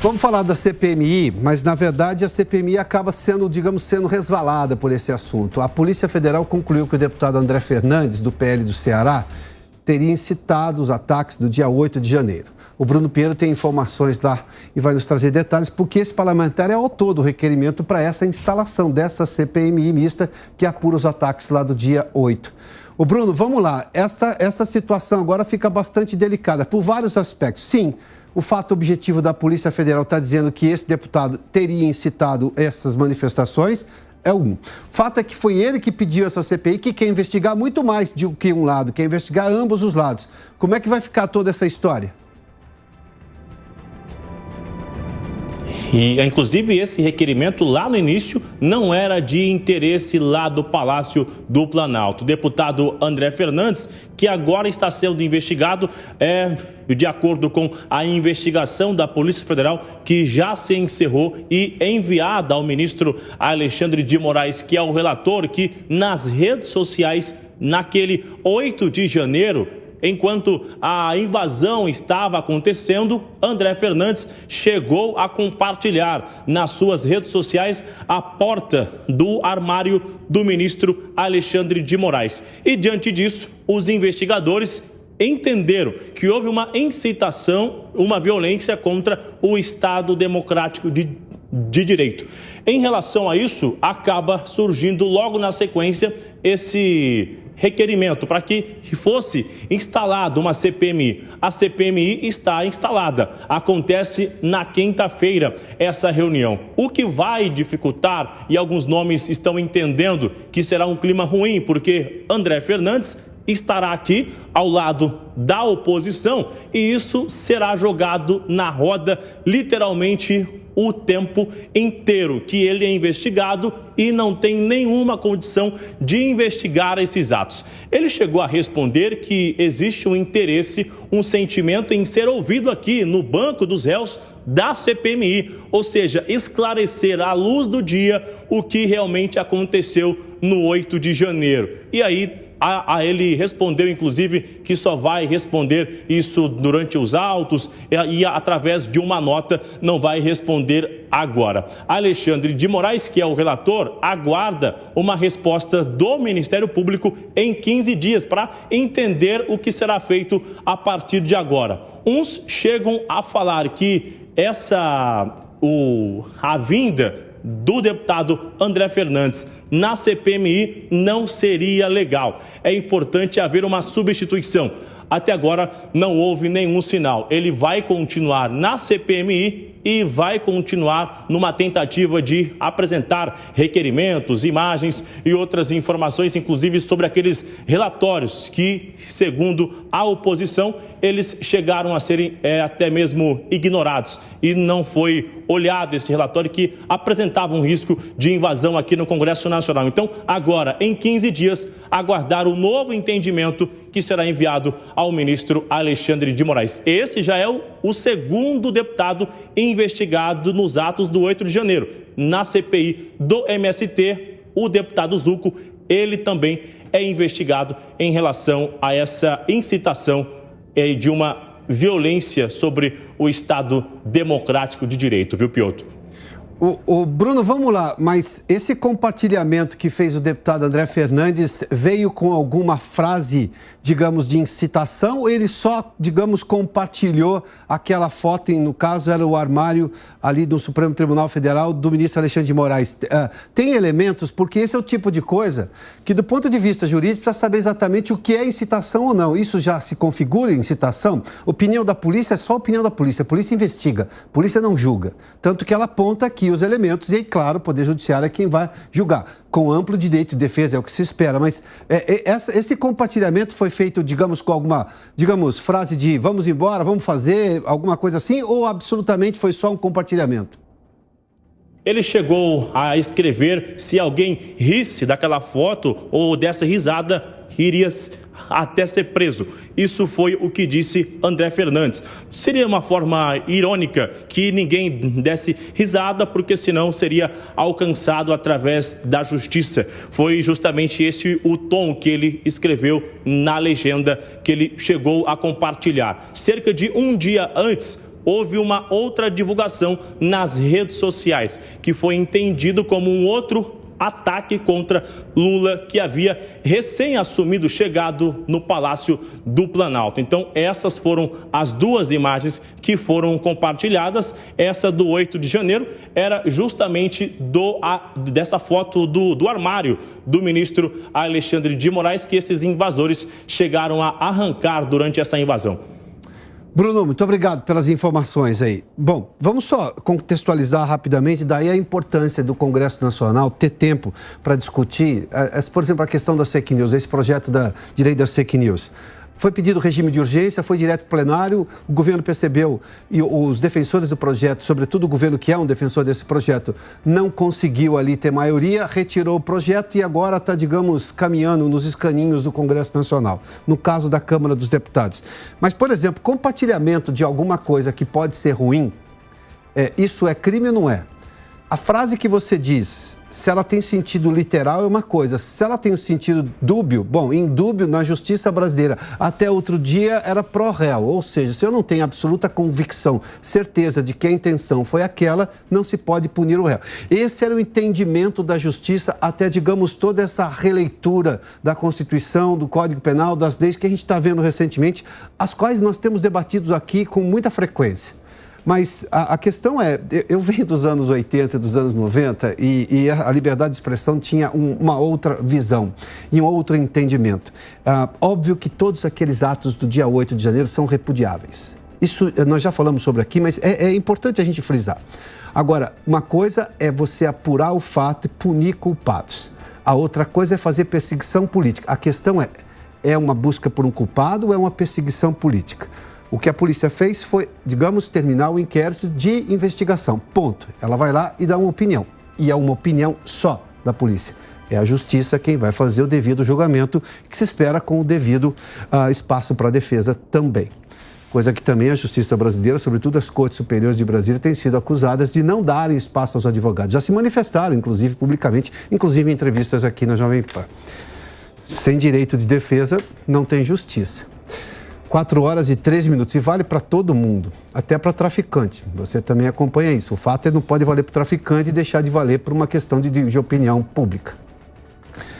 Vamos falar da CPMI, mas na verdade a CPMI acaba sendo, sendo resvalada por esse assunto. A Polícia Federal concluiu que o deputado André Fernandes, do PL do Ceará, teria incitado os ataques do dia 8 de janeiro. O Bruno Pinheiro tem informações lá e vai nos trazer detalhes, porque esse parlamentar é autor do requerimento para essa instalação dessa CPMI mista que apura os ataques lá do dia 8. Ô Bruno, vamos lá. Essa situação agora fica bastante delicada por vários aspectos. Sim, o fato objetivo da Polícia Federal está dizendo que esse deputado teria incitado essas manifestações. É um. Fato é que foi ele que pediu essa CPI, que quer investigar muito mais do que um lado, quer investigar ambos os lados. Como é que vai ficar toda essa história? E, inclusive, esse requerimento lá no início não era de interesse lá do Palácio do Planalto. O deputado André Fernandes, que agora está sendo investigado, de acordo com a investigação da Polícia Federal, que já se encerrou e enviada ao ministro Alexandre de Moraes, que é o relator, que nas redes sociais, naquele 8 de janeiro, enquanto a invasão estava acontecendo, André Fernandes chegou a compartilhar nas suas redes sociais a porta do armário do ministro Alexandre de Moraes. E diante disso, os investigadores entenderam que houve uma incitação, uma violência contra o Estado Democrático de Direito. Em relação a isso, acaba surgindo logo na sequência esse requerimento para que fosse instalada uma CPMI. A CPMI está instalada. Acontece na quinta-feira essa reunião. O que vai dificultar, e alguns nomes estão entendendo que será um clima ruim, porque André Fernandes estará aqui ao lado da oposição e isso será jogado na roda literalmente o tempo inteiro, que ele é investigado e não tem nenhuma condição de investigar esses atos. Ele chegou a responder que existe um interesse, um sentimento em ser ouvido aqui no banco dos réus da CPMI, ou seja, esclarecer à luz do dia o que realmente aconteceu no 8 de janeiro. E aí, ele respondeu, inclusive, que só vai responder isso durante os autos e através de uma nota, não vai responder agora. Alexandre de Moraes, que é o relator, aguarda uma resposta do Ministério Público em 15 dias para entender o que será feito a partir de agora. Uns chegam a falar que a vinda do deputado André Fernandes na CPMI não seria legal. É importante haver uma substituição. Até agora não houve nenhum sinal. Ele vai continuar na CPMI e vai continuar numa tentativa de apresentar requerimentos, imagens e outras informações, inclusive sobre aqueles relatórios que, segundo a oposição, eles chegaram a serem até mesmo ignorados e não foi olhado esse relatório que apresentava um risco de invasão aqui no Congresso Nacional. Então, agora, em 15 dias, aguardar o novo entendimento que será enviado ao ministro Alexandre de Moraes. Esse já é o segundo deputado investigado nos atos do 8 de janeiro. Na CPI do MST, o deputado Zucco, ele também é investigado em relação a essa incitação de uma violência sobre o Estado Democrático de Direito, viu, Piotr? O Bruno, vamos lá, mas esse compartilhamento que fez o deputado André Fernandes veio com alguma frase, digamos, de incitação, ou ele só, digamos, compartilhou aquela foto, e no caso era o armário ali do Supremo Tribunal Federal do ministro Alexandre de Moraes? Tem elementos, porque esse é o tipo de coisa que, do ponto de vista jurídico, precisa saber exatamente o que é incitação ou não. Isso já se configura incitação? Opinião da polícia é só opinião da polícia. A polícia investiga, a polícia não julga. Tanto que ela aponta aqui os elementos e, claro, o Poder Judiciário é quem vai julgar. Com amplo direito de defesa, é o que se espera. Mas esse compartilhamento foi feito, digamos, com alguma, frase de vamos embora, vamos fazer, alguma coisa assim, ou absolutamente foi só um compartilhamento? Ele chegou a escrever: se alguém risse daquela foto ou dessa risada, iria até ser preso. Isso foi o que disse André Fernandes. Seria uma forma irônica que ninguém desse risada, porque senão seria alcançado através da justiça. Foi justamente esse o tom que ele escreveu na legenda que ele chegou a compartilhar. Cerca de um dia antes, houve uma outra divulgação nas redes sociais, que foi entendido como um outro ataque contra Lula, que havia recém-assumido, chegado no Palácio do Planalto. Então, essas foram as duas imagens que foram compartilhadas. Essa do 8 de janeiro era justamente dessa foto do armário do ministro Alexandre de Moraes, que esses invasores chegaram a arrancar durante essa invasão. Bruno, muito obrigado pelas informações aí. Bom, vamos só contextualizar rapidamente, daí a importância do Congresso Nacional ter tempo para discutir, por exemplo, a questão das fake news, esse projeto de lei das fake news. Foi pedido regime de urgência, foi direto para o plenário, o governo percebeu e os defensores do projeto, sobretudo o governo que é um defensor desse projeto, não conseguiu ali ter maioria, retirou o projeto e agora está, digamos, caminhando nos escaninhos do Congresso Nacional, no caso da Câmara dos Deputados. Mas, por exemplo, compartilhamento de alguma coisa que pode ser ruim, isso é crime ou não é? A frase que você diz, se ela tem sentido literal é uma coisa, se ela tem um sentido dúbio, bom, em dúbio na justiça brasileira, até outro dia era pró-réu, ou seja, se eu não tenho absoluta convicção, certeza de que a intenção foi aquela, não se pode punir o réu. Esse era o entendimento da justiça até, digamos, toda essa releitura da Constituição, do Código Penal, das leis que a gente está vendo recentemente, as quais nós temos debatido aqui com muita frequência. Mas a questão é, eu venho dos anos 80 e dos anos 90 e a liberdade de expressão tinha uma outra visão e um outro entendimento. Óbvio que todos aqueles atos do dia 8 de janeiro são repudiáveis. Isso nós já falamos sobre aqui, mas é importante a gente frisar. Agora, uma coisa é você apurar o fato e punir culpados. A outra coisa é fazer perseguição política. A questão é uma busca por um culpado ou é uma perseguição política? O que a polícia fez foi, digamos, terminar o inquérito de investigação. Ponto. Ela vai lá e dá uma opinião. E é uma opinião só da polícia. É a justiça quem vai fazer o devido julgamento, que se espera com o devido espaço para a defesa também. Coisa que também a justiça brasileira, sobretudo as cortes superiores de Brasília, têm sido acusadas de não darem espaço aos advogados. Já se manifestaram, inclusive, publicamente, inclusive em entrevistas aqui na Jovem Pan. Sem direito de defesa, não tem justiça. 4 horas e 13 minutos, e vale para todo mundo, até para traficante. Você também acompanha isso. O fato é que não pode valer para o traficante e deixar de valer por uma questão de opinião pública.